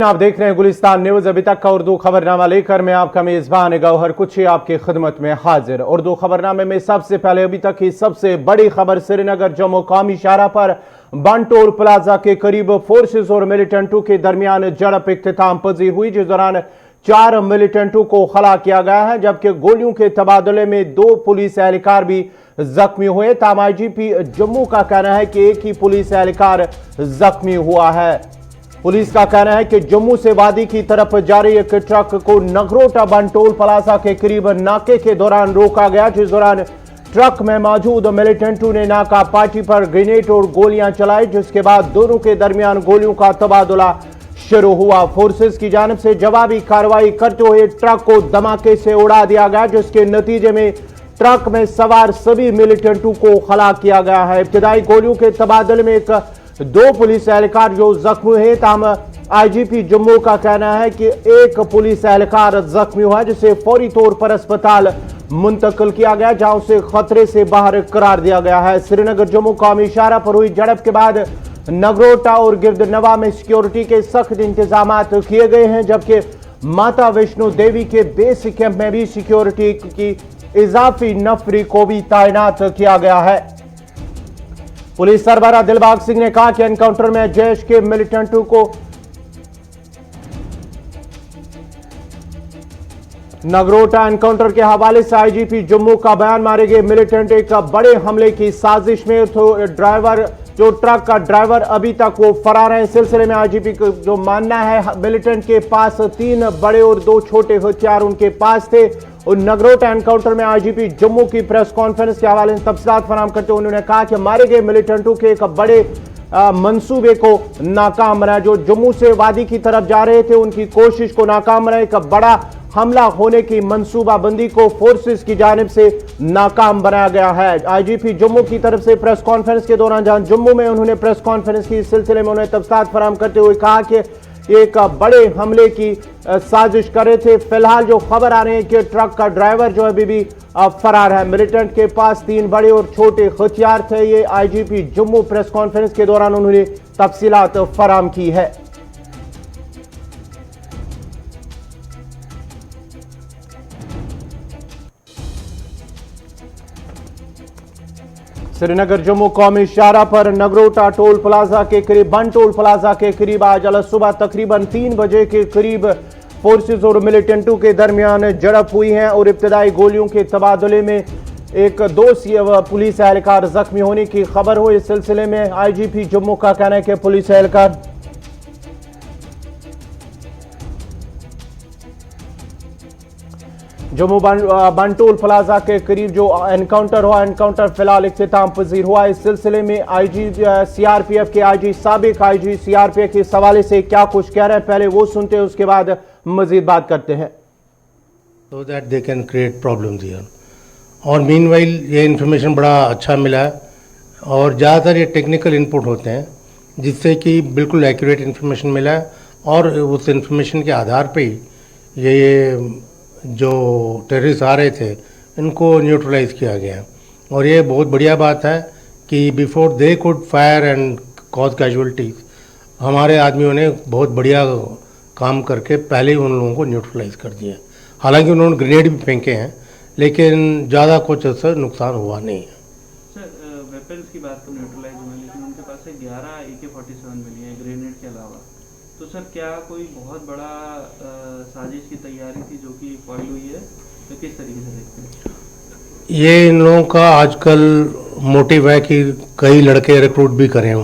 आप देख रहे हैं गुलिस्तान न्यूज। अभी तक का उर्दू खबरनामा लेकर मैं आपका मेजबान गौहर कुछी आपकी खिदमत में हाजिर। उर्दू खबरनामे में सबसे पहले अभी तक की सबसे बड़ी खबर श्रीनगर जम्मू कौमी शाहराह पर बंटोल प्लाजा के करीब फोर्सेस और मिलिटेंटों के दरमियान झड़प इख्तिताम पजीर हुई, जिस दौरान 4 मिलिटेंटों को खला किया गया है, जबकि गोलियों के तबादले में 2 पुलिस एहलकार भी जख्मी हुए। ताम आईजीपी जम्मू का कहना है कि एक ही पुलिस एहलकार जख्मी हुआ है। पुलिस का कहना है कि जम्मू से वादी की तरफ जा रही एक ट्रक को नगरोटा बंटोल प्लाजा के करीब नाके के दौरान रोका गया, जिस दौरान ट्रक में मौजूद मिलिटेंटों ने नाका पार्टी पर ग्रेनेड और गोलियां चलाई, जिसके बाद दोनों के दरमियान गोलियों का तबादला शुरू हुआ। फोर्सेस की जानिब से जवाबी कार्रवाई करते हुए ट्रक को धमाके से उड़ा दिया गया, जिसके नतीजे में ट्रक में सवार सभी मिलिटेंटों को खला किया गया है। इब्तिदाई गोलियों के तबादले में 2 पुलिस एहलकार जो जख्मी हुए। ताम आईजीपी जम्मू का कहना है कि एक पुलिस एहलकार जख्मी हुआ, जिसे फौरी तौर पर अस्पताल मुंतकिल किया गया, जहां उसे खतरे से बाहर करार दिया गया है। श्रीनगर जम्मू कौमी शाहराह पर हुई झड़प के बाद नगरोटा और गिरदनवा में सिक्योरिटी के सख्त इंतजाम किए गए हैं, जबकि माता वैष्णो देवी के बेस कैंप में भी सिक्योरिटी की इजाफी नफरी को भी तैनात किया गया है। पुलिस सरबराह दिलबाग सिंह ने कहा कि एनकाउंटर में जैश के मिलिटेंटों को नगरोटा एनकाउंटर के हवाले से आईजीपी जम्मू का बयान, मारे गए मिलिटेंट एक बड़े हमले की साजिश में, तो ड्राइवर जो ट्रक का ड्राइवर अभी तक वो फरार है। इस सिलसिले में आईजीपी को जो मानना है, मिलिटेंट के पास 3 बड़े और 2 छोटे हथियार उनके पास थे। और नगरोटा एनकाउंटर में आईजीपी जम्मू की प्रेस कॉन्फ्रेंस के हवाले से तफसीलात फराहम करते हुए उन्होंने कहा कि मारे गए मिलिटेंटों के एक बड़े मंसूबे को नाकाम बनाया। जो जम्मू से वादी की तरफ जा रहे थे, उनकी कोशिश को नाकाम बनाया। एक बड़ा हमला होने की मंसूबाबंदी को फोर्सेस की जानिब से नाकाम बनाया गया है। आईजीपी जम्मू की तरफ से प्रेस कॉन्फ्रेंस के दौरान जहां जम्मू में उन्होंने प्रेस कॉन्फ्रेंस की, इस सिलसिले में उन्होंने तफसीलात फराहम करते हुए कहा कि एक बड़े हमले की साजिश कर रहे थे। फिलहाल जो खबर आ रही है कि ट्रक का ड्राइवर जो अभी भी फरार है। मिलिटेंट के पास 3 बड़े और छोटे हथियार थे। ये आईजीपी जम्मू प्रेस कॉन्फ्रेंस के दौरान उन्होंने तफसीलात फराहम की है। श्रीनगर जम्मू कौमी शाहराह पर नगरोटा टोल प्लाजा के करीब बंटोल प्लाजा के करीब आज सुबह तकरीबन 3 बजे के करीब फोर्सेस और मिलिटेंटों के दरमियान झड़प हुई है और इब्तिदाई गोलियों के तबादले में 2 पुलिस एहलकार जख्मी होने की खबर हो। इस सिलसिले में आईजीपी जम्मू का कहना है कि पुलिस एहलकार जम्मू बंटोल प्लाजा के करीब जो एनकाउंटर हुआ, एनकाउंटर फिलहाल इख्तिताम पजीर हुआ। इस सिलसिले में आईजी सीआरपीएफ के आईजी साबिक आईजी सीआरपीएफ के हवाले से क्या कुछ कह रहे हैं, पहले वो सुनते हैं, उसके बाद मजीद बात करते हैं। So that they can create problems here. और मीनवाइल ये इन्फॉर्मेशन बड़ा अच्छा मिला है और ज़्यादातर ये टेक्निकल इनपुट होते हैं, जिससे कि बिल्कुल एक्यूरेट इन्फॉर्मेशन मिला है और उस इन्फॉर्मेशन के आधार पे ही ये जो टेररिस्ट आ रहे थे इनको न्यूट्रलाइज किया गया। और ये बहुत बढ़िया बात है कि before they could fire and cause casualties, हमारे आदमियों ने बहुत बढ़िया काम करके पहले ही उन लोगों को न्यूट्रलाइज कर दिया। हालांकि उन्होंने ग्रेनेड भी फेंके हैं, लेकिन ज़्यादा कुछ असर नुकसान हुआ नहीं है। सर, वेपन्स की बात तो न्यूट्रलाइज हुए, लेकिन उनके पास से 11 AK-47 मिली है ग्रेनेड के अलावा। तो सर, क्या कोई बहुत बड़ा साजिश की तैयारी थी जो कि फॉइल हुई है, तो किस तरीके से देखते हैं? ये इन लोगों का आजकल मोटिव है कि कई लड़के रिक्रूट भी करें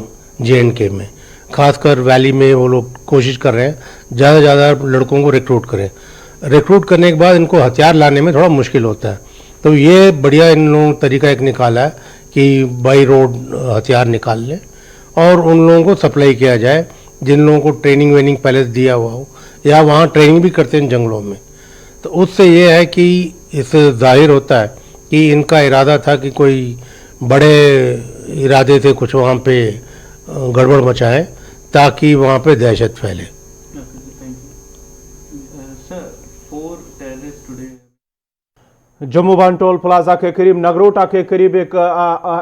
JNK में, खासकर वैली में वो लोग कोशिश कर रहे हैं ज़्यादा से ज़्यादा लड़कों को रिक्रूट करें। रिक्रूट करने के बाद इनको हथियार लाने में थोड़ा मुश्किल होता है, तो ये बढ़िया इन लोगों तरीका एक निकाला है कि बाई रोड हथियार निकाल लें और उन लोगों को सप्लाई किया जाए जिन लोगों को ट्रेनिंग वेनिंग पहले से दिया हुआ हो, या वहाँ ट्रेनिंग भी करते हैं जंगलों में। तो उससे ये है कि इससे जाहिर होता है कि इनका इरादा था कि कोई बड़े इरादे से कुछ वहाँ पे गड़बड़ मचाएं ताकि वहाँ पे दहशत फैले। जम्मू वन टोल प्लाजा के करीब नगरोटा के करीब एक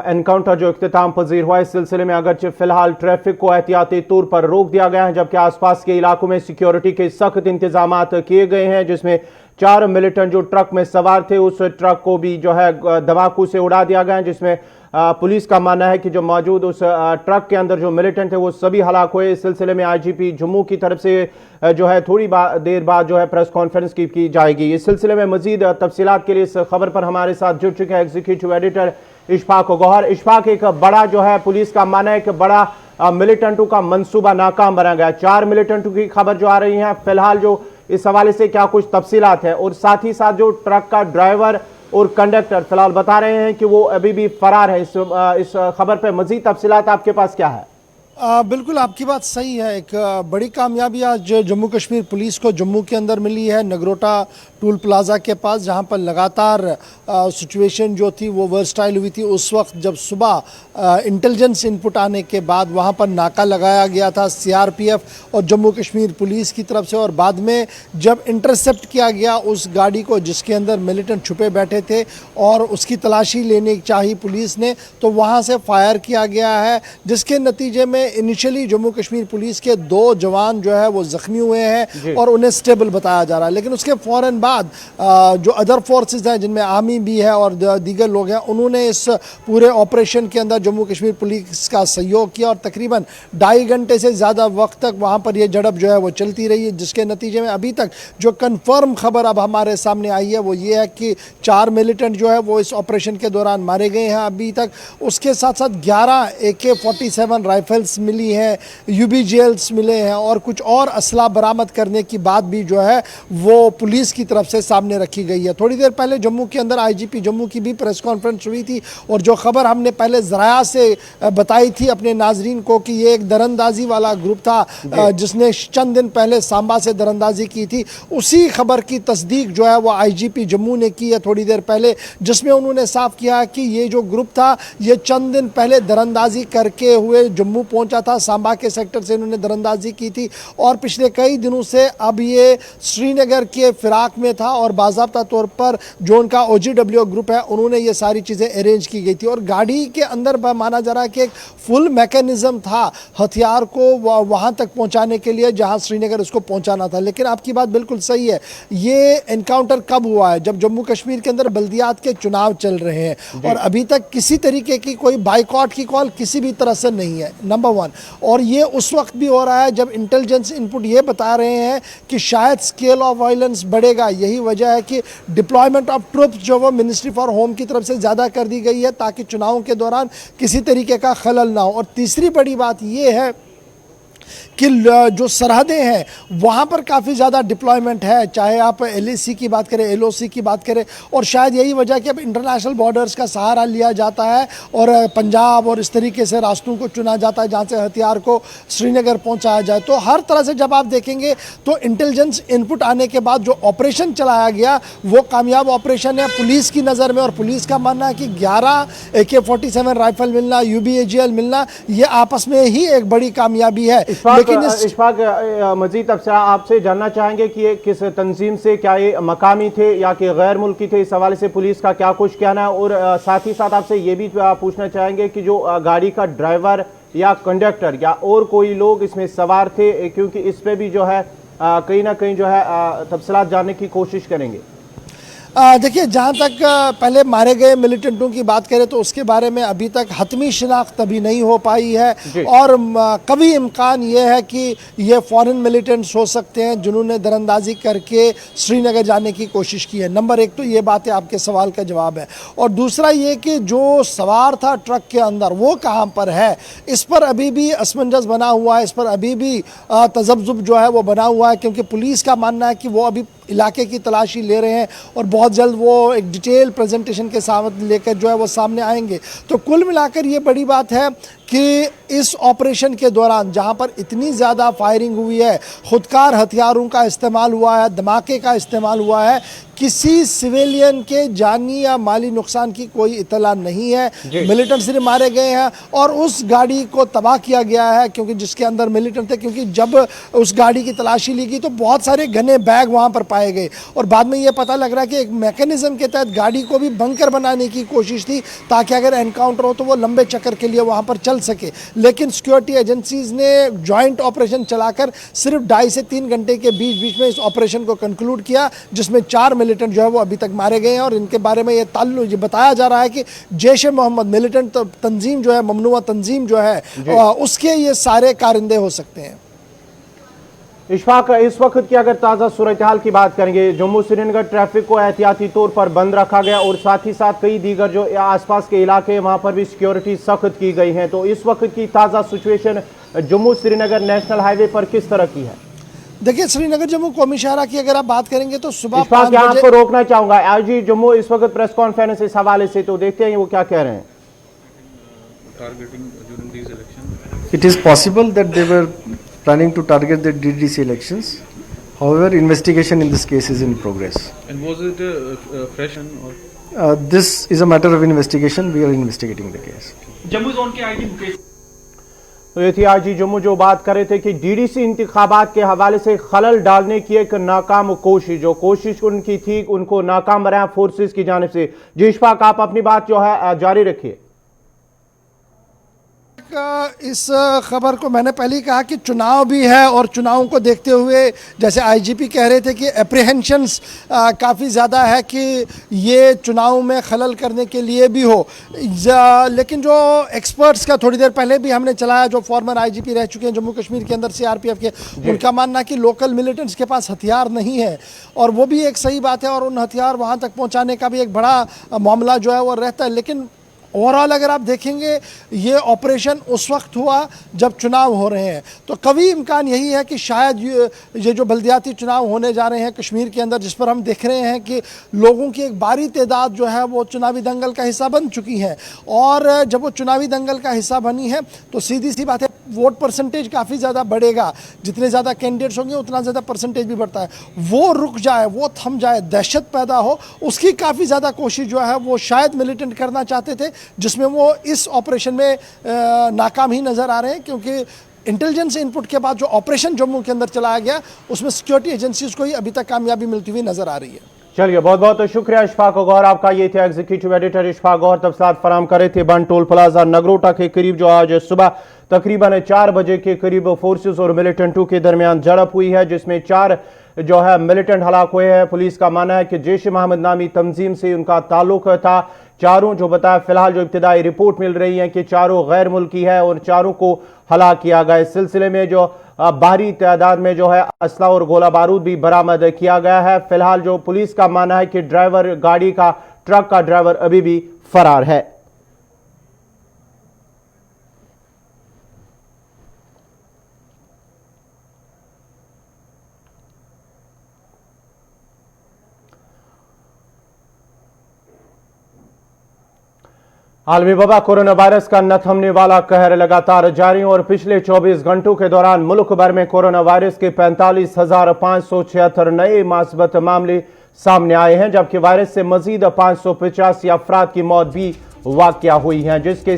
एनकाउंटर जो इख्तिताम पजीर हुआ। इस सिलसिले में अगरचे फिलहाल ट्रैफिक को एहतियाती तौर पर रोक दिया गया है, जबकि आसपास के इलाकों में सिक्योरिटी के सख्त इंतजाम किए गए हैं, जिसमें 4 मिलिटेंट जो ट्रक में सवार थे उस ट्रक को भी जो है धमाकों से उड़ा दिया गया है, जिसमें पुलिस का मानना है कि जो मौजूद उस ट्रक के अंदर जो मिलिटेंट थे वो सभी हलाक हुए। इस सिलसिले में आईजीपी जम्मू की तरफ से जो है थोड़ी देर बाद जो है प्रेस कॉन्फ्रेंस की जाएगी। इस सिलसिले में मजीद तफसीलात के लिए इस खबर पर हमारे साथ जुड़ चुके हैं एग्जीक्यूटिव एडिटर इशफाक गौहर। इशफाक, एक बड़ा जो है पुलिस का मानना है कि बड़ा मिलिटेंटों का मंसूबा नाकाम बना गया। 4 मिलिटेंटों की खबर जो आ रही है फिलहाल, जो इस हवाले से क्या कुछ तफसीलात है, और साथ ही साथ जो ट्रक का ड्राइवर और कंडक्टर फिलहाल बता रहे हैं कि वो अभी भी फरार है। इस खबर पर मजीद तफसीलात आपके पास क्या है? बिल्कुल आपकी बात सही है। एक बड़ी कामयाबी आज जम्मू कश्मीर पुलिस को जम्मू के अंदर मिली है, नगरोटा टोल प्लाज़ा के पास, जहां पर लगातार सिचुएशन जो थी वो वर्सटाइल हुई थी। उस वक्त जब सुबह इंटेलिजेंस इनपुट आने के बाद वहां पर नाका लगाया गया था सीआरपीएफ और जम्मू कश्मीर पुलिस की तरफ से, और बाद में जब इंटरसेप्ट किया गया उस गाड़ी को जिसके अंदर मिलिटेंट छुपे बैठे थे और उसकी तलाशी लेने चाहिए पुलिस ने, तो वहाँ से फायर किया गया है, जिसके नतीजे में इनिशियली जम्मू कश्मीर पुलिस के 2 जवान जो है वो जख्मी हुए हैं और उन्हें स्टेबल बताया जा रहा है। लेकिन उसके फौरन बाद जो अदर फोर्सेस हैं, जिनमें आर्मी भी है और दीगर लोग हैं, उन्होंने इस पूरे ऑपरेशन के अंदर जम्मू कश्मीर पुलिस का सहयोग किया और तकरीबन 2.5 घंटे से ज़्यादा वक्त तक वहाँ पर ये झड़प जो है वो चलती रही है, जिसके नतीजे में अभी तक जो कन्फर्म खबर अब हमारे सामने आई है वो ये है कि 4 मिलिटेंट जो है वो इस ऑपरेशन के दौरान मारे गए हैं अभी तक। उसके साथ साथ 11 AK-47 राइफल्स मिली है, UBGLs मिले हैं और कुछ और असला बरामद करने की बात भी जो है वो पुलिस की तरफ से सामने रखी गई है। थोड़ी देर पहले जम्मू के अंदर आईजीपी जम्मू की भी प्रेस कॉन्फ्रेंस हुई थी और जो खबर हमने पहले ज़राया से बताई थी अपने नाजरीन को कि ये एक दरअंदाजी वाला ग्रुप था जिसने चंद दिन पहले सांबा से दरअंदाजी की थी, उसी खबर की तस्दीक जो है वो आईजीपी जम्मू ने की है थोड़ी देर पहले, जिसमें उन्होंने साफ किया कि ये जो ग्रुप था ये चंद दिन पहले दरअंदाजी करके हुए जम्मू पहुंचा था, सांबा के सेक्टर से इन्होंने दरअंदाजी की थी और पिछले कई दिनों से अब ये श्रीनगर के फिराक में था और बाज़ाब्ता तौर पर जो उनका OGW ग्रुप है उन्होंने ये सारी चीज़ें अरेंज की गई थी और गाड़ी के अंदर माना जा रहा है कि एक फुल मैकेनिज्म था हथियार को वहाँ तक पहुँचाने के लिए जहाँ श्रीनगर उसको पहुँचाना था। लेकिन आपकी बात बिल्कुल सही है, ये एनकाउंटर कब हुआ है? जब जम्मू कश्मीर के अंदर बल्दियात के चुनाव चल रहे हैं और अभी तक किसी तरीके की कोई बाइकआउट की कॉल किसी भी तरह से नहीं है, नंबर 1। और ये उस वक्त भी हो रहा है जब इंटेलिजेंस इनपुट ये बता रहे हैं कि शायद स्केल ऑफ वायलेंस बढ़ेगा। यही वजह है कि डिप्लॉयमेंट ऑफ ट्रूप्स जो वो मिनिस्ट्री फॉर होम की तरफ से ज़्यादा कर दी गई है ताकि चुनावों के दौरान किसी तरीके का खलल ना हो। और तीसरी बड़ी बात ये है कि जो सरहदें हैं वहाँ पर काफ़ी ज़्यादा डिप्लॉयमेंट है, चाहे आप LAC की बात करें, LOC की बात करें, और शायद यही वजह कि अब इंटरनेशनल बॉर्डर्स का सहारा लिया जाता है और पंजाब और इस तरीके से रास्तों को चुना जाता है जहाँ से हथियार को श्रीनगर पहुँचाया जाए। तो हर तरह से जब आप देखेंगे तो इंटेलिजेंस इनपुट आने के बाद जो ऑपरेशन चलाया गया वो कामयाब ऑपरेशन है पुलिस की नज़र में, और पुलिस का मानना है कि 11 AK-47 राइफल मिलना, UBGL मिलना, ये आपस में ही एक बड़ी कामयाबी है। इशफाक, मजीद आपसे जानना चाहेंगे कि ये किस तंजीम से, क्या ये मकामी थे या कि गैर मुल्की थे, इस हवाले से पुलिस का क्या कुछ कहना है? और साथ ही साथ आपसे ये भी पूछना चाहेंगे कि जो गाड़ी का ड्राइवर या कंडक्टर या और कोई लोग इसमें सवार थे, क्योंकि इस पे भी जो है कहीं ना कहीं जो है तफसीलात जानने की कोशिश करेंगे। देखिए, जहाँ तक पहले मारे गए मिलिटेंटों की बात करें तो उसके बारे में अभी तक हतमी शिनाख्त अभी नहीं हो पाई है और कभी इम्कान ये है कि ये फॉरेन मिलिटेंट्स हो सकते हैं जिन्होंने दरअंदाजी करके श्रीनगर जाने की कोशिश की है। नंबर 1 तो ये बात है, आपके सवाल का जवाब है। और दूसरा ये कि जो सवार था ट्रक के अंदर वो कहाँ पर है, इस पर अभी भी असमंजस बना हुआ है, इस पर अभी भी तजब्जुब जो है वो बना हुआ है, क्योंकि पुलिस का मानना है कि वो अभी इलाके की तलाशी ले रहे हैं और बहुत जल्द वो एक डिटेल प्रेजेंटेशन के साथ लेकर जो है वो सामने आएंगे। तो कुल मिलाकर ये बड़ी बात है कि इस ऑपरेशन के दौरान जहां पर इतनी ज़्यादा फायरिंग हुई है, खुदकार हथियारों का इस्तेमाल हुआ है, धमाके का इस्तेमाल हुआ है, किसी सिविलियन के जानी या माली नुकसान की कोई इतला नहीं है। मिलिटेंट सिर्फ मारे गए हैं और उस गाड़ी को तबाह किया गया है क्योंकि जिसके अंदर मिलिटेंट थे, क्योंकि जब उस गाड़ी की तलाशी ली गई तो बहुत सारे घने बैग वहां पर पाए गए और बाद में ये पता लग रहा है कि एक मैकेनिज्म के तहत गाड़ी को भी बंकर बनाने की कोशिश थी ताकि अगर एनकाउंटर हो तो वो लंबे चक्कर के लिए वहां पर चल सके। लेकिन सिक्योरिटी एजेंसीज ने जॉइंट ऑपरेशन चलाकर सिर्फ 2.5 से 3 घंटे के बीच में इस ऑपरेशन को कंक्लूड किया, जिसमें 4 मिलिटेंट जो है वो अभी तक मारे गए हैं और इनके बारे में ये बताया जा रहा है कि जैश-ए-मोहम्मद मिलिटेंट तंजीम जो है, ममनुआ तंजीम जो है, उसके ये सारे कारिंदे हो सकते हैं। इशफाक, इस वक्त की अगर ताज़ा सूरत हाल की बात करेंगे, जम्मू श्रीनगर ट्रैफिक को एहतियाती तौर पर बंद रखा गया और साथ ही साथ कई दीगर जो आसपास के इलाके हैं वहां पर भी सिक्योरिटी सख्त की गई है, तो इस वक्त की ताज़ा situation Jammu Srinagar national highway पर किस तरह की है? देखिए, श्रीनगर जम्मू कौमी शाहरा की अगर आप बात करेंगे तो सुबह 5 बजे आपको रोकना चाहूंगा। आईजी जम्मू इस वक्त प्रेस कॉन्फ्रेंस इस हवाले से, तो देखते हैं वो क्या कह रहे हैं। It is possible that they were planning to target the DDC elections. However, investigation in this case is in progress. And was it a fresh or? This is a matter of investigation. We are investigating the case. Jammu zone के IG Mukesh, तो ये थी IG Jammu जो बात कर रहे थे कि डीडीसी इंतखाबात के हवाले से खलल डालने की एक नाकाम कोशिश, जो कोशिश उनकी थी उनको नाकाम बनाया फोर्सेस की जानिब से। जी इशफाक, आप अपनी बात जो है जारी रखिए। इस खबर को मैंने पहले ही कहा कि चुनाव भी है और चुनाव को देखते हुए जैसे आईजीपी कह रहे थे कि अप्रीहेंशंस काफ़ी ज़्यादा है कि ये चुनाव में खलल करने के लिए भी हो, लेकिन जो एक्सपर्ट्स का थोड़ी देर पहले भी हमने चलाया, जो फॉर्मर आईजीपी रह चुके हैं जम्मू कश्मीर के अंदर सीआरपीएफ के, उनका मानना है कि लोकल मिलिटेंट्स के पास हथियार नहीं है और वो भी एक सही बात है और उन हथियार वहाँ तक पहुँचाने का भी एक बड़ा मामला जो है वो रहता है। लेकिन ओवरऑल अगर आप देखेंगे ये ऑपरेशन उस वक्त हुआ जब चुनाव हो रहे हैं, तो कभी इम्कान यही है कि शायद ये जो बल्दियाती चुनाव होने जा रहे हैं कश्मीर के अंदर, जिस पर हम देख रहे हैं कि लोगों की एक भारी तादाद जो है वो चुनावी दंगल का हिस्सा बन चुकी है और जब वो चुनावी दंगल का हिस्सा बनी है तो सीधी सी बात है वोट परसेंटेज काफ़ी ज़्यादा बढ़ेगा, जितने ज़्यादा कैंडिडेट्स होंगे उतना ज़्यादा परसेंटेज भी बढ़ता है। वो रुक जाए, वो थम जाए, दहशत पैदा हो, उसकी काफ़ी ज़्यादा कोशिश जो है वो शायद मिलिटेंट करना चाहते थे, जिसमें वो इस ऑपरेशन में नाकाम ही नज़र आ रहे हैं क्योंकि इंटेलिजेंस इनपुट के बाद जो ऑपरेशन जम्मू के अंदर चलाया गया उसमें सिक्योरिटी एजेंसीज को ही अभी तक कामयाबी मिलती हुई नज़र आ रही है। चलिए, बहुत बहुत शुक्रिया इशफाक गौहर आपका। ये थे एग्जीक्यूटिव एडिटर इशफाक गौहर, तफसीलात फराम कर रहे थे। बन टोल प्लाजा नगरोटा के करीब जो आज सुबह तकरीबन 4 बजे के करीब फोर्सेस और मिलिटेंटों के दरमियान झड़प हुई है, जिसमें 4 जो है मिलिटेंट हलाक हुए हैं। पुलिस का मानना है कि जैश-ए-मोहम्मद नामी तंजीम से उनका ताल्लुक था। चारों जो बताया, फिलहाल जो इब्तिदाई रिपोर्ट मिल रही है कि चारों गैर मुल्की है और चारों को हलाक किया गया। इस सिलसिले में जो भारी तादाद में जो है असला और गोला बारूद भी बरामद किया गया है। फिलहाल जो पुलिस का मानना है कि ड्राइवर गाड़ी का, ट्रक का ड्राइवर अभी भी फरार है। आलमी वबा कोरोना वायरस का न थमने वाला कहर लगातार जारी और पिछले 24 घंटों के दौरान मुल्क भर में कोरोना वायरस के 45,576 नए मुस्बत मामले सामने आए हैं, जबकि वायरस से मजीद 585 अफराद की मौत भी वाक़या हुई है, जिसके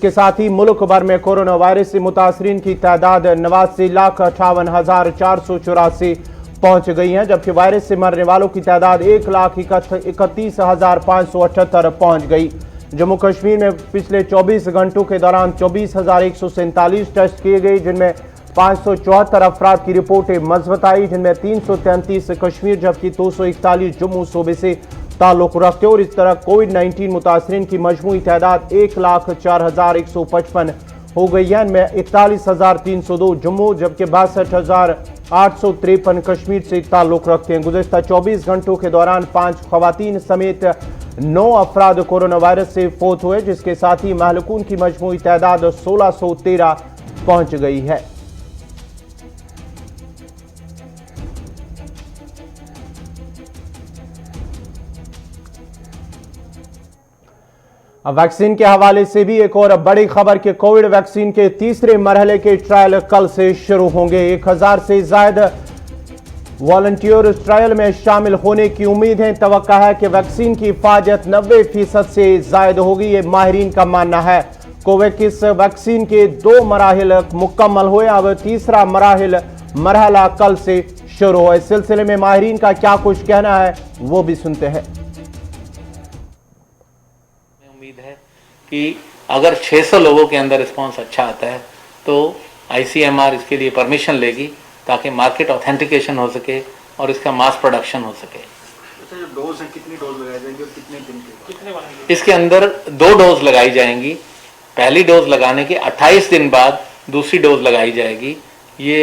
साथ ही मुल्क भर में कोरोना वायरस से मुतासरीन की तादाद 89,58,484 पहुंच गई है, जबकि वायरस से मरने वालों की तादाद 1,31,578 पहुंच गई। जम्मू कश्मीर में पिछले 24 घंटों के दौरान 24,147 टेस्ट किए गए, जिनमें 574 अफराद की रिपोर्टें मज़बूत आई, जिनमें 333 कश्मीर जबकि 241 जम्मू सूबे से ताल्लुक रखते। और इस तरह कोविड-19 मुतासरीन की मजमूई तादाद 1,04,155 हो गई है, इनमें 41,302 जम्मू जबकि 62,853 कश्मीर से ताल्लुक रखते हैं। गुज़श्ता 24 घंटों के दौरान 5 खवातीन समेत 9 अफराद कोरोना वायरस से फौत हुए, जिसके साथ ही महलकून की मजमूई तादाद 1613 पहुंच गई है। अब वैक्सीन के हवाले से भी एक और बड़ी खबर कि कोविड वैक्सीन के तीसरे मरहले के ट्रायल कल से शुरू होंगे। 1000 से ज्यादा वॉलंटियर ट्रायल में शामिल होने की उम्मीद है। तवक्का है कि वैक्सीन की हिफाजत 90% से ज्यादा होगी, ये माहिरीन का मानना है। कोवैक्स वैक्सीन के 2 मराहिल मुकम्मल हुए, अब तीसरा मरहला कल से शुरू हो। इस सिलसिले में माहिरीन का क्या कुछ कहना है वो भी सुनते हैं। उम्मीद है कि अगर 600 लोगों के अंदर रिस्पांस अच्छा आता है तो ICMR इसके लिए परमिशन लेगी ताकि मार्केट ऑथेंटिकेशन हो सके और इसका मास प्रोडक्शन हो सके। अच्छा, जो डोज है कितनी डोज लगाई जाएंगी और कितने दिन के कितने इसके अंदर 2 डोज लगाई जाएंगी। पहली डोज लगाने के 28 दिन बाद दूसरी डोज लगाई जाएगी। ये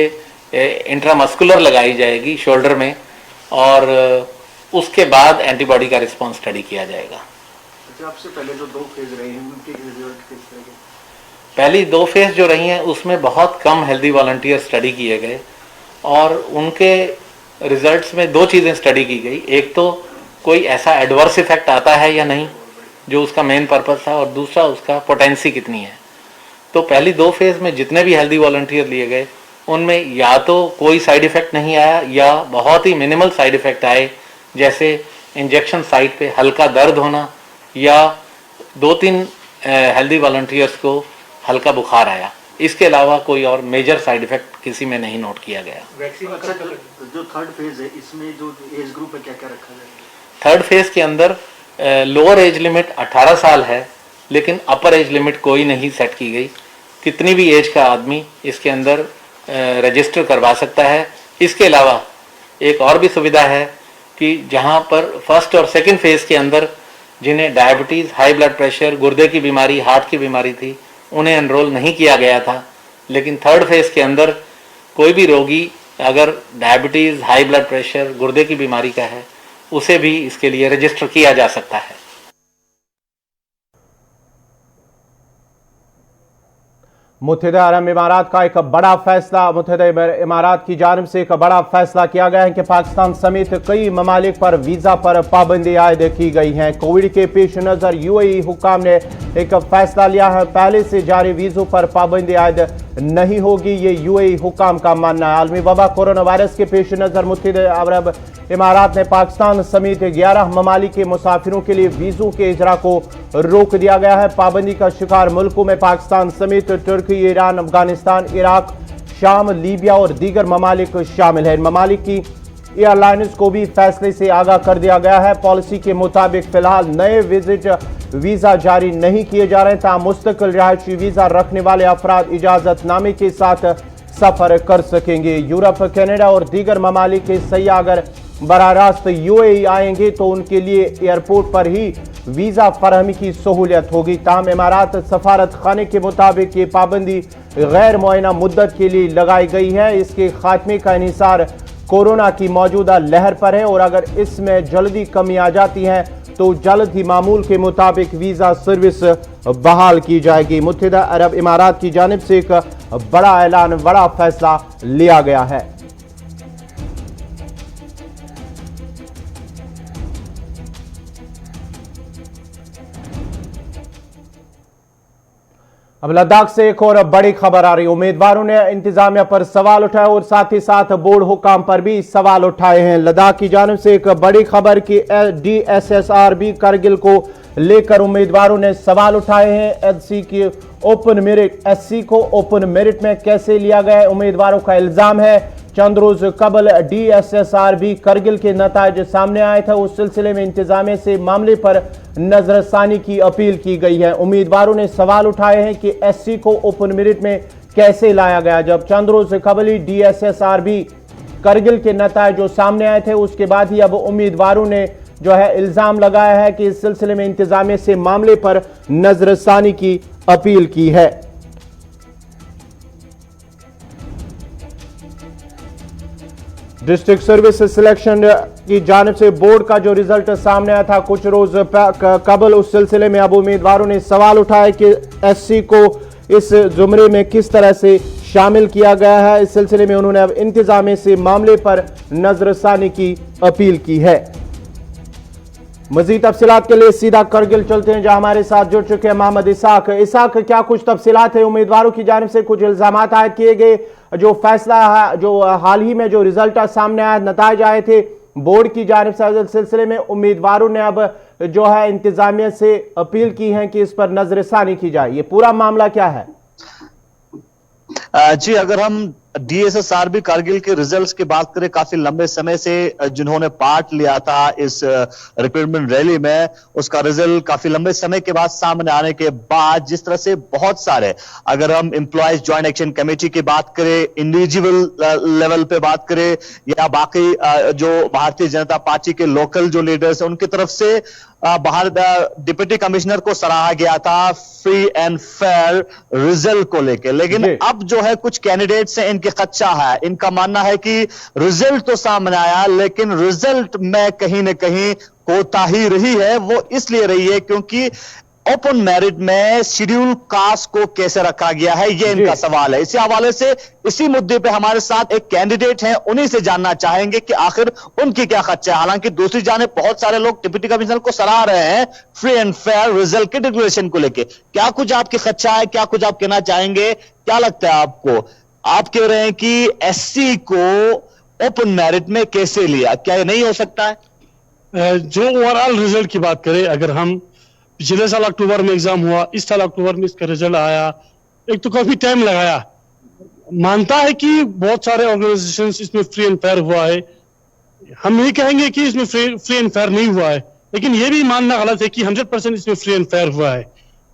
इंट्रामस्कुलर लगाई जाएगी शोल्डर में और उसके बाद एंटीबॉडी का रिस्पांस स्टडी किया जाएगा। अच्छा, आपसे पहले जो 2 फेज रहे हैं उनके रिजल्ट किस तरह के? पहली 2 फेज जो रही हैं उसमें बहुत कम हेल्दी वॉलंटियर स्टडी किए गए और उनके रिजल्ट्स में 2 चीज़ें स्टडी की गई। एक तो कोई ऐसा एडवर्स इफेक्ट आता है या नहीं जो उसका मेन पर्पस था, और दूसरा उसका पोटेंसी कितनी है। तो पहली 2 फेज में जितने भी हेल्दी वॉलंटियर लिए गए उनमें या तो कोई साइड इफेक्ट नहीं आया या बहुत ही मिनिमल साइड इफेक्ट आए, जैसे इंजेक्शन साइट पे हल्का दर्द होना या 2-3 हेल्दी वॉलंटियर्स को हल्का बुखार आया। इसके अलावा कोई और मेजर साइड इफेक्ट किसी में नहीं नोट किया गया। वैक्सीन अच्छा, जो 3rd फेज है इसमें जो एज ग्रुप है क्या क्या रखा जाएगा? 3rd फेज के अंदर लोअर एज लिमिट 18 साल है, लेकिन अपर एज लिमिट कोई नहीं सेट की गई। कितनी भी एज का आदमी इसके अंदर रजिस्टर करवा सकता है। इसके अलावा एक और भी सुविधा है कि जहां पर 1st और 2nd फेज के अंदर जिन्हें डायबिटीज़, हाई ब्लड प्रेशर, गुर्दे की बीमारी, हार्ट की बीमारी थी उन्हें एनरोल नहीं किया गया था, लेकिन 3rd फेज के अंदर कोई भी रोगी अगर डायबिटीज़, हाई ब्लड प्रेशर, गुर्दे की बीमारी का है उसे भी इसके लिए रजिस्टर किया जा सकता है। मुत्तहिदा अरब इमारात का एक बड़ा फैसला, मुत्तहिदा इमारात की जानिब से एक बड़ा फैसला किया गया है कि पाकिस्तान समेत कई ममालिक पर वीज़ा पर पाबंदी आयद की गई हैं। कोविड के पेश नज़र UAE हुक्काम ने एक फैसला लिया है, पहले से जारी वीज़ों पर पाबंदी आयद नहीं होगी, ये UAE हुक्काम का मानना है। आलमी वबा कोरोना वायरस के पेश नज़र मुत्तहिदा अरब इमारात ने पाकिस्तान समेत 11 ममालिक के मुसाफिरों के लिए वीज़ों के इजरा को रोक दिया गया है। पाबंदी का शिकार मुल्कों में पाकिस्तान समेत तुर्की, ईरान, अफगानिस्तान, इराक, शाम, लीबिया और दीगर ममालिक शामिल है। इन ममालिक की एयरलाइंस को भी फैसले से आगाह कर दिया गया है। पॉलिसी के मुताबिक फिलहाल नए विजिट वीज़ा जारी नहीं किए जा रहे, ताहम मुस्तकिल रिहायशी वीज़ा रखने वाले अफराद इजाज़तनामे के साथ सफ़र कर सकेंगे। यूरोप, कनाडा और दीगर ममालिक के सयाह अगर बराह रास्त UAE आएंगे तो उनके लिए एयरपोर्ट पर ही वीज़ा फराहमी की सहूलियत होगी। ताहम इमारात सफारत खाने के मुताबिक ये पाबंदी गैर मुअय्यना मुद्दत के लिए लगाई गई है। इसके खात्मे का इन्हिसार कोरोना की मौजूदा लहर पर है और अगर इसमें जल्दी कमी आ जाती है तो जल्द ही मामूल के मुताबिक वीज़ा सर्विस बहाल की जाएगी। मुत्तहिदा अरब इमारात की जानिब से एक बड़ा ऐलान, बड़ा फैसला लिया गया है। अब लद्दाख से एक और बड़ी खबर आ रही है। उम्मीदवारों ने इंतजामिया पर सवाल उठाए और साथ ही साथ बोर्ड हुकाम पर भी सवाल उठाए हैं। लद्दाख की जानिब से एक बड़ी खबर कि DSSRB करगिल को लेकर उम्मीदवारों ने सवाल उठाए हैं। SC को ओपन मेरिट में कैसे लिया गया? उम्मीदवारों का इल्जाम है चंद रोज कबल DSSRB करगिल के नताइज सामने आए थे, उस सिलसिले में इंतजामिया से मामले पर नजरसानी की अपील की गई है। उम्मीदवारों ने सवाल उठाए हैं कि SC को ओपन मेरिट में कैसे लाया गया, जब चंद रोज कबल ही DSSRB करगिल के नताइज जो सामने आए थे उसके बाद ही अब उम्मीदवारों ने जो है इल्जाम लगाया है कि इस सिलसिले में इंतजामिया से मामले पर नजरसानी की अपील की है। डिस्ट्रिक्ट सर्विस सिलेक्शन की जानिब से बोर्ड का जो रिजल्ट सामने आया था कुछ रोज कबल, उस सिलसिले में अब उम्मीदवारों ने सवाल उठाया कि SC को इस जुमरे में किस तरह से शामिल किया गया है। इस सिलसिले में उन्होंने अब इंतजामिया से मामले पर नजरसानी की अपील की है। मजीद तफसीलात के लिए सीधा करगिल चलते हैं, जहां हमारे साथ जुड़ चुके हैं मोहम्मद इसाक। इसाक, क्या कुछ तफसीलात है? उम्मीदवारों की जानिब से कुछ इल्जामात आयद किए गए, जो फैसला है, जो हाल ही में जो रिजल्ट सामने आया, नताइज आए थे बोर्ड की जानिब से, इस सिलसिले में उम्मीदवारों ने अब जो है इंतजामिया से अपील की है कि इस पर नजरसानी की जाए। ये पूरा मामला क्या है? जी, अगर हम DSSRB कारगिल के रिजल्ट्स की बात करें, काफी लंबे समय से जिन्होंने पार्ट लिया था इस रिक्रूटमेंट रैली में, उसका रिजल्ट काफी लंबे समय के बाद सामने आने के बाद जिस तरह से बहुत सारे, अगर हम एम्प्लॉयज ज्वाइंट एक्शन कमेटी की बात करें, इंडिविजुअल लेवल पे बात करें, या बाकी जो भारतीय जनता पार्टी के लोकल जो लीडर्स हैं उनकी तरफ से बाहर डिप्टी कमिश्नर को सराहा गया था फ्री एंड फेयर रिजल्ट को लेकर। लेकिन अब जो है कुछ कैंडिडेट्स हैं, इनके खदशा है, इनका मानना है कि रिजल्ट तो सामने आया लेकिन रिजल्ट में कहीं ना कहीं कोताही रही है। वो इसलिए रही है क्योंकि ओपन मेरिट में शेड्यूल कास्ट को कैसे रखा गया है, ये इनका सवाल है। इसी हवाले से इसी मुद्दे पे हमारे साथ एक कैंडिडेट हैं, उन्हीं से जानना चाहेंगे कि आखिर उनकी क्या खदशा है। हालांकि दूसरी जाने बहुत सारे लोग डिप्टी कमिश्नर को सराह रहे हैं फ्री एंड फेयर रिजल्ट के डिक्लेरेशन को लेके। क्या कुछ आपकी खदशा है, क्या कुछ आप कहना चाहेंगे? क्या लगता है आपको? आप कह रहे हैं कि SC को ओपन मेरिट में कैसे लिया, क्या ये नहीं हो सकता है? जो ओवरऑल रिजल्ट की बात करें, अगर हम पिछले साल अक्टूबर में एग्जाम हुआ, इस साल अक्टूबर में इसका रिजल्ट आया, एक तो काफी टाइम लगाया। मानता है कि बहुत सारे ऑर्गेनाइजेशंस इसमें फ्री एंड फेयर हुआ है, हम नहीं कहेंगे कि इसमें फ्री एंड फेयर नहीं हुआ है, लेकिन यह भी मानना गलत है कि 100% इसमें फ्री एंड फेयर हुआ है।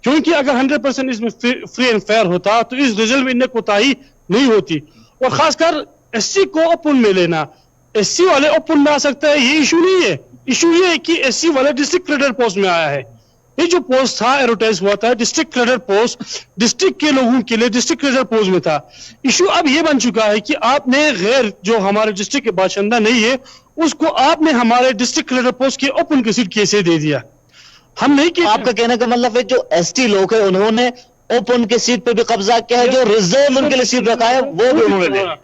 क्योंकि अगर 100% इसमें फ्री एंड फेयर होता तो इस रिजल्ट में इन्हें कोताही नहीं होती। और खासकर SC को ओपन में लेना, SC वाले ओपन में आ सकता है, ये इशू नहीं है। इशू ये है कि SC वाले डिस्ट्रिक्ट क्रेडिट पोस्ट में आया है। ये जो पोस्ट था एडवर्टाइज हुआ था, डिस्ट्रिक्ट क्रेडिट पोस्ट, डिस्ट्रिक्ट के लोगों के लिए डिस्ट्रिक्ट क्रेडिट पोस्ट में था। इशू अब ये बन चुका है कि आपने गैर जो हमारे डिस्ट्रिक्ट के बाशिंदा नहीं है उसको आपने हमारे डिस्ट्रिक्ट क्रेडिट पोस्ट के ओपन की सीट कैसे दे दिया? हम नहीं कि आपका कहने का मतलब है जो ST लोग है उन्होंने ओपन के सीट पे भी कब्जा किया है, जो रिजर्व उनके लिए सीट रखा है वो भी उन्होंने लिया।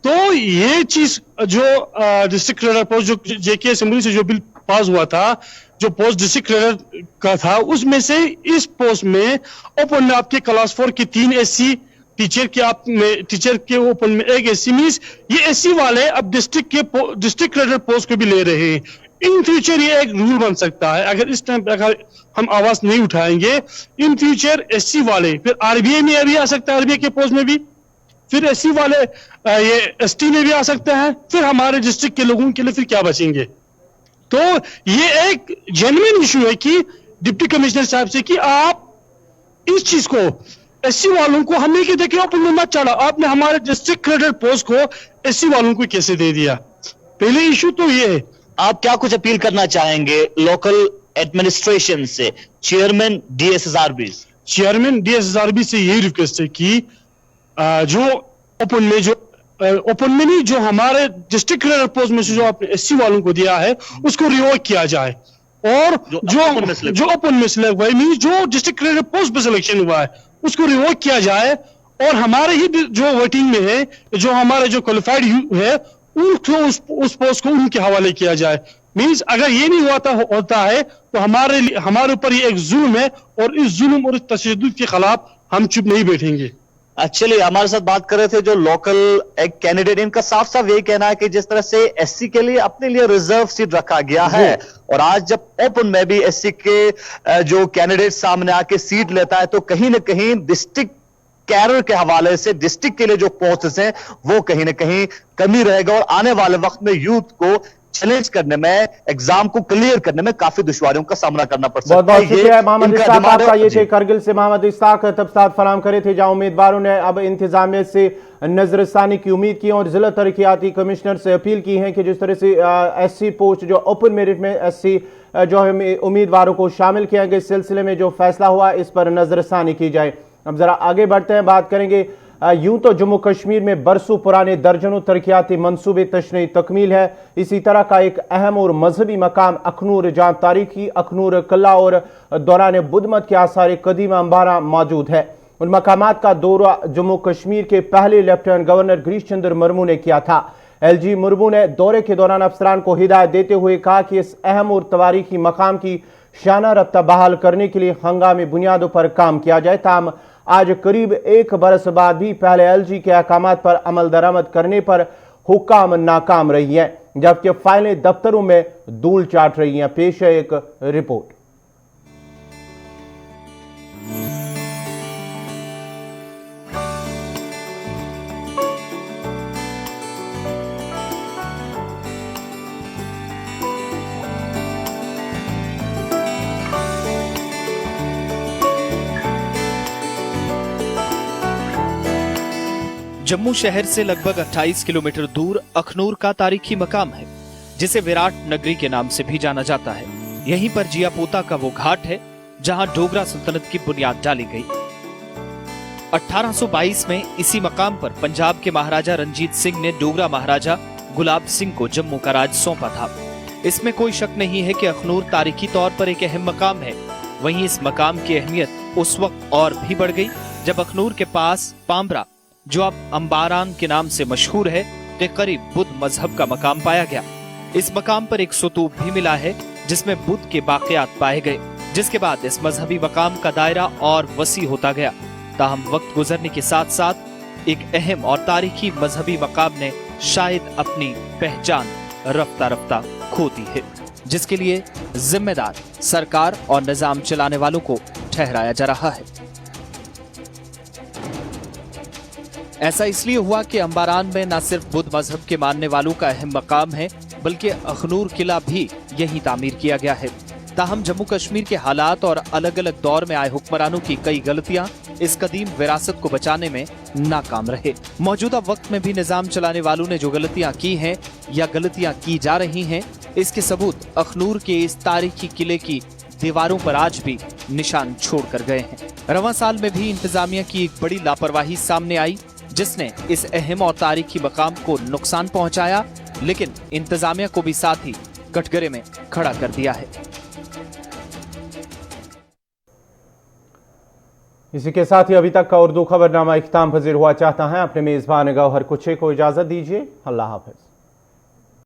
तो ये चीज जो डिस्ट्रिक्ट क्रेडिट पोस्ट जो JK असेंबली से जो बिल पास हुआ था, जो पोस्ट डिस्ट्रिक्ट क्रेडिट का था, उसमें से इस पोस्ट में ओपन में आपके क्लास 4 के 3 SC टीचर के आप में टीचर के ओपन में 1 SC मींस ये SC वाले अब डिस्ट्रिक्ट क्रेडिट पोस्ट को भी ले रहे हैं। इन फ्यूचर ये एक रूल बन सकता है, अगर इस टाइम अगर हम आवाज नहीं उठाएंगे, इन फ्यूचर SC वाले फिर RBI में भी आ सकता है, RBI के पोस्ट में भी, फिर SC वाले ये ST में भी आ सकते हैं, फिर हमारे डिस्ट्रिक्ट के लोगों के लिए फिर क्या बचेंगे? तो ये एक जेन्युइन इशू है कि डिप्टी कमिश्नर साहब से कि आप इस चीज को SC वालों को हमने कि देखिए ओपन में मत चला, आपने हमारे डिस्ट्रिक्ट क्रेडिट पोस्ट को SC वालों को कैसे दे दिया? पहले इशू तो ये है। आप क्या कुछ अपील करना चाहेंगे लोकल एडमिनिस्ट्रेशन से, चेयरमैन DSSRB? चेयरमैन DSSRB से यही रिक्वेस्ट है कि जो ओपन में नहीं, जो हमारे डिस्ट्रिक्ट क्रेडिट पोस्ट में से जो आपने SC वालों को दिया है उसको रिवोक किया जाए, और जो ओपन में सिलेक्ट हुआ है, जो डिस्ट्रिक्ट क्रेडिट पोस्ट पे सिलेक्शन हुआ है उसको रिवोक किया जाए, और हमारे ही जो वोटिंग में है, जो हमारे जो क्वालिफाइड है उनको उस पोस्ट को उनके हवाले किया जाए। मींस अगर ये नहीं होता है तो हमारे ऊपर ये एक जुल्म है, और इस जुल्म और इस तशद्दुद के खिलाफ हम चुप नहीं बैठेंगे। एक्चुअली हमारे साथ बात कर रहे थे जो लोकल एक कैंडिडेट, इनका साफ साफ यही कहना है कि जिस तरह से SC के लिए अपने लिए रिजर्व सीट रखा गया है, और आज जब ओपन में भी SC के जो कैंडिडेट सामने आके सीट लेता है तो कहीं ना कहीं डिस्ट्रिक्ट कैडर के हवाले से डिस्ट्रिक्ट के लिए जो पोस्ट्स हैं वो कहीं ना कहीं कमी रहेगा, और आने वाले वक्त में यूथ को चैलेंज करने में, एग्जाम को क्लियर करने में काफी दुश्वारियों का सामना करना पड़ सकता है। बहुत शुक्रिया मोहम्मद इसाक आपका। ये थे करगिल से मोहम्मद इसाक तफसीलात फराहम करे थे, जहां उम्मीदवारों ने अब इंतजामिया से नजरसानी की उम्मीद की और जिला तरक्याती कमिश्नर से अपील की है कि जिस तरह से SC पोस्ट जो ओपन मेरिट में SC जो है उम्मीदवारों को शामिल किया गया, इस सिलसिले में जो फैसला हुआ इस पर नजरसानी की जाए। अब जरा आगे बढ़ते हैं, बात करेंगे। यूं तो जम्मू कश्मीर में बरसों पुराने दर्जनों तरक्याती मंसूबे तशरीह तकमील है। इसी तरह का एक अहम और मजहबी मकाम अखनूर, जहां तारीखी अखनूर किला और दौरान बुद्धमत के आसार कदीमा अंबारा मौजूद है। उन मकामात का दौरा जम्मू कश्मीर के पहले लेफ्टिनेंट गवर्नर गिरीश चंद्र मुर्मू ने किया था। LG मुर्मू ने दौरे के दौरान अफसरान को हिदायत देते हुए कहा कि इस अहम और तवारीखी मकाम की शाना रब्ता बहाल करने के लिए हंगामी बुनियादों पर काम किया जाए। ताहम आज करीब 1 बरस बाद भी पहले LG के अहकामात पर अमल दरामद करने पर हुक्काम नाकाम रही हैं, जबकि फाइलें दफ्तरों में धूल चाट रही हैं। पेश है एक रिपोर्ट। जम्मू शहर से लगभग 28 किलोमीटर दूर अखनूर का तारीखी मकाम है, जिसे विराट नगरी के नाम से भी जाना जाता है। यहीं पर जियापोता का वो घाट है जहां डोगरा सल्तनत की बुनियाद डाली गई। 1822 में इसी मकाम पर पंजाब के महाराजा रंजीत सिंह ने डोगरा महाराजा गुलाब सिंह को जम्मू का राज सौंपा था। इसमें कोई शक नहीं है कि अखनूर तारीखी तौर पर एक अहम मकाम है। वहीं इस मकाम की अहमियत उस वक्त और भी बढ़ गई जब अखनूर के पास पाम्बरा, जो अब अंबारान के नाम से मशहूर है, के करीब बुद्ध मजहब का मकाम पाया गया। इस मकाम पर एक स्तूप भी मिला है जिसमें बुद्ध के बाक़ियात पाए गए, जिसके बाद इस मजहबी मकाम का दायरा और वसी होता गया। ताहम वक्त गुजरने के साथ साथ एक अहम और तारीखी मजहबी मकाम ने शायद अपनी पहचान रफ्ता रफ्ता खो दी है, जिसके लिए जिम्मेदार सरकार और निजाम चलाने वालों को ठहराया जा रहा है। ऐसा इसलिए हुआ कि अंबारान में न सिर्फ बुद्ध मजहब के मानने वालों का अहम मकाम है, बल्कि अखनूर किला भी यहीं तामीर किया गया है। ताहम जम्मू कश्मीर के हालात और अलग अलग दौर में आए हुक्मरानों की कई गलतियां इस कदीम विरासत को बचाने में नाकाम रहे। मौजूदा वक्त में भी निजाम चलाने वालों ने जो गलतियां की हैं या गलतियां की जा रही हैं, इसके सबूत अखनूर के इस तारीखी किले की दीवारों पर आज भी निशान छोड़ कर गए हैं। रवां साल में भी इंतजामिया की एक बड़ी लापरवाही सामने आई, जिसने इस अहम और तारीखी मकाम को नुकसान पहुंचाया, लेकिन इंतजामिया को भी साथ ही कटघरे में खड़ा कर दिया है। इसी के साथ ही अभी तक का उर्दू खबरनामा इख्तिताम पजीर हुआ। चाहता है अपने मेजबान गौहर कुछे को इजाजत दीजिए। अल्लाह हाफिज।